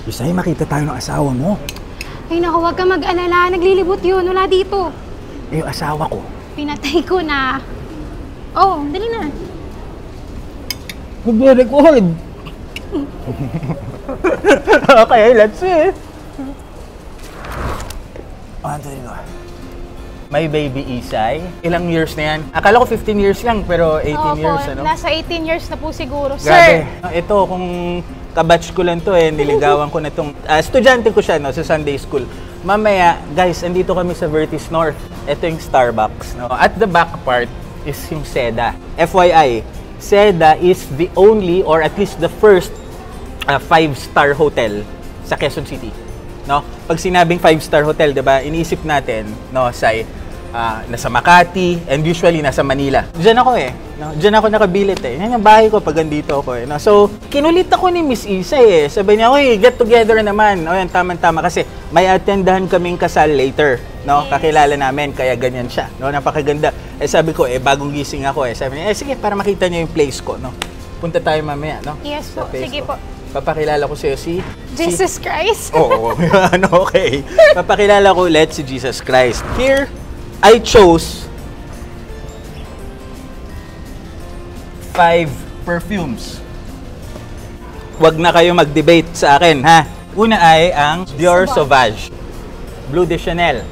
Isay, makita tayo ng asawa mo. Ay naku, huwag ka mag-alala. Naglilibot yun. Wala dito. Eh, yung asawa ko. Pinatay ko na. Oh, dali na. Mag-record. Okay, let's see. Anthony, my baby Isay. Ilang years na yan? Akala ko 15 years lang, pero 18 years, ano? Nasa 18 years na po siguro. Grabe. Sir! Ito, kung kabatch ko lang to niligawan ko na itong, estudyante ko siya, no, sa Sunday school. Mamaya, guys, andito kami sa Vertis North. Ito yung Starbucks, no? At the back part is yung Seda. FYI, Seda is the only, or at least the first, 5-star hotel sa Quezon City. No? Pag sinabing 5-star hotel, 'di ba? Iniisip natin, no, nasa Makati and usually nasa Manila. Diyan ako no? Diyan ako nakabilit Yan ang bahay ko pag andito ako no? So, kinulit ako ni Miss Isay Sabi niya, "Oy, get together naman." O yan, tama-tama kasi may attendahan kaming kasal later, no? Yes. Kakilala namin kaya ganyan siya, no? Napakaganda. Sabi ko, bagong gising ako Sabi niya, sige, para makita niyo yung place ko, no? Punta tayo mamaya, no? Yes po, sige po. Papakilala ko sa'yo si Jesus Christ. Oo, okay. Papakilala ko ulit si Jesus Christ. Here, I chose 5 perfumes. Huwag na kayo mag-debate sa akin, ha? Una ay ang Dior Sauvage. Bleu de Chanel.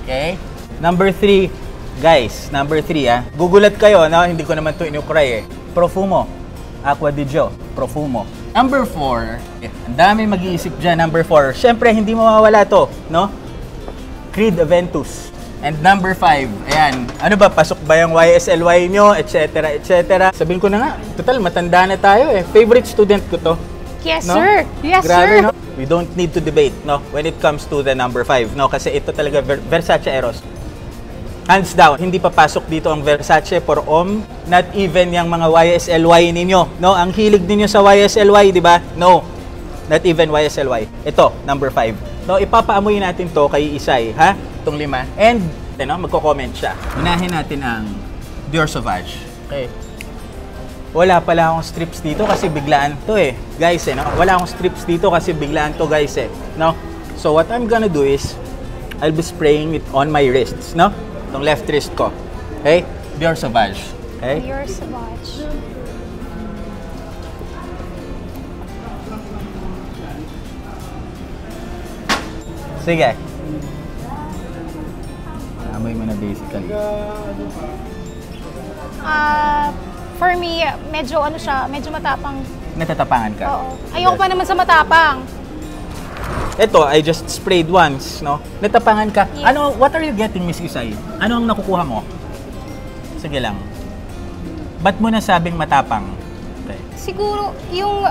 Okay? Number 3, guys, number 3, gugulat kayo, no? Hindi ko naman ito inukray Profumo. Acqua di Gio. Profumo. Number 4, ang dami mag-iisip dyan. Number 4, syempre hindi mawawala to, no? Creed Aventus. And number 5, ayan, ano ba, pasok ba yung YSLY nyo, etc., etc. Sabihin ko na nga, total, matanda na tayo Favorite student ko to. Yes, no? sir. Yes, Grabe, sir. No? We don't need to debate, no? When it comes to the number 5, no? Kasi ito talaga, Versace Eros. Hands down, hindi papasok dito ang Versace for Om, not even yung mga YSLY ninyo, no? Ang hilig ninyo sa YSLY, di ba? No, not even YSLY. Ito, number 5. No, ipapaamoy natin to kay Isay, ha? Itong 5. And, magko-comment siya. Unahin natin ang Dior Sauvage. Okay. Wala pala akong strips dito kasi biglaan to guys, no? Wala akong strips dito kasi biglaan to, guys, no? So, what I'm gonna do is, I'll be spraying it on my wrists, no? Itong left wrist ko. Okay? Dior Sauvage. Okay? Dior Sauvage. Sige. Amoy mo na basically. For me, medyo medyo matapang. Natatapangan ka? Oo. Ayoko pa naman sa matapang. Ito, I just sprayed once, no? Natapangan ka. Yes. What are you getting, Miss Isay? Ano ang nakukuha mo? Sige lang. Ba't mo nasabing matapang? Okay. Siguro, yung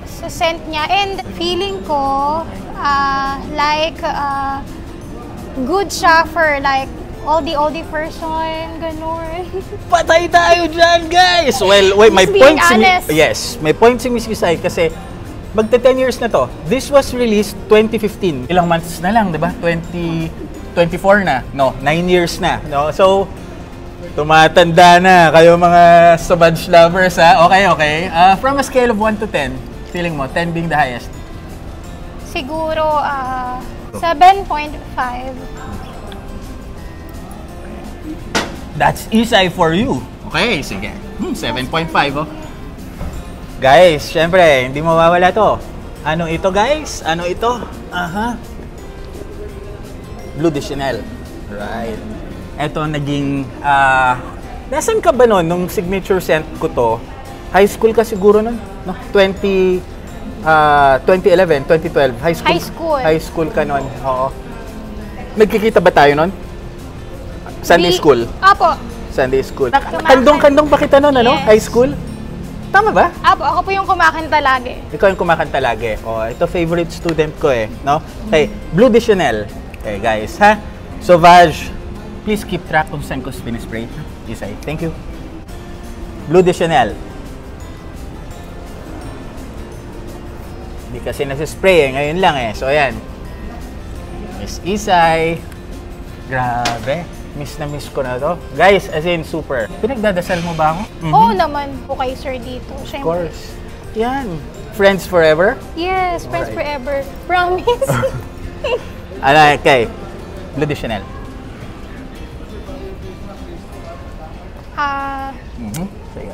sa scent niya. And feeling ko, good siya for like, oldie person, ganun. Patay tayo dyan, guys! Well, wait, my point si may point si Miss Isay kasi magta 10 years na to. This was released 2015. Ilang months na lang, di ba? 2024 na. No, 9 years na. No? So, tumatanda na kayo mga Sauvage lovers, ha? Okay. From a scale of 1 to 10, feeling mo, 10 being the highest? Siguro, 7.5. That's Isay for you. Okay, sige. 7.5, Guys, syempre, hindi mawawala to. Ano ito, guys? Ano ito? Bleu de Chanel. Right. Ito naging, nasan ka ba nun nung signature scent ko to? High school ka siguro nun? No? 2011, 2012. High school. High school ka nun. Oo. Nagkikita ba tayo nun? Sunday school? Apo. Sunday school. Kandong pa kita nun, ano? Yes. High school? Tama ba? Apo, ako po yung kumakanta lagi. Ikaw yung kumakanta lagi. Ito favorite student ko no? Okay, Bleu de Chanel. Okay, guys, ha? Sauvage. Please keep track kung saan ko spray. Isay, thank you. Bleu de Chanel. Hindi kasi nasispray ngayon lang So, ayan. Miss Isay. Grabe. Miss na miss ko na to. Guys, as in, super. Pinagdadasal mo ba ako? Oo naman po kay sir dito. Of course. Yan. Friends forever? Yes, friends Alright. forever. Promise. Okay. Blue de Chanel. Ah, Sige.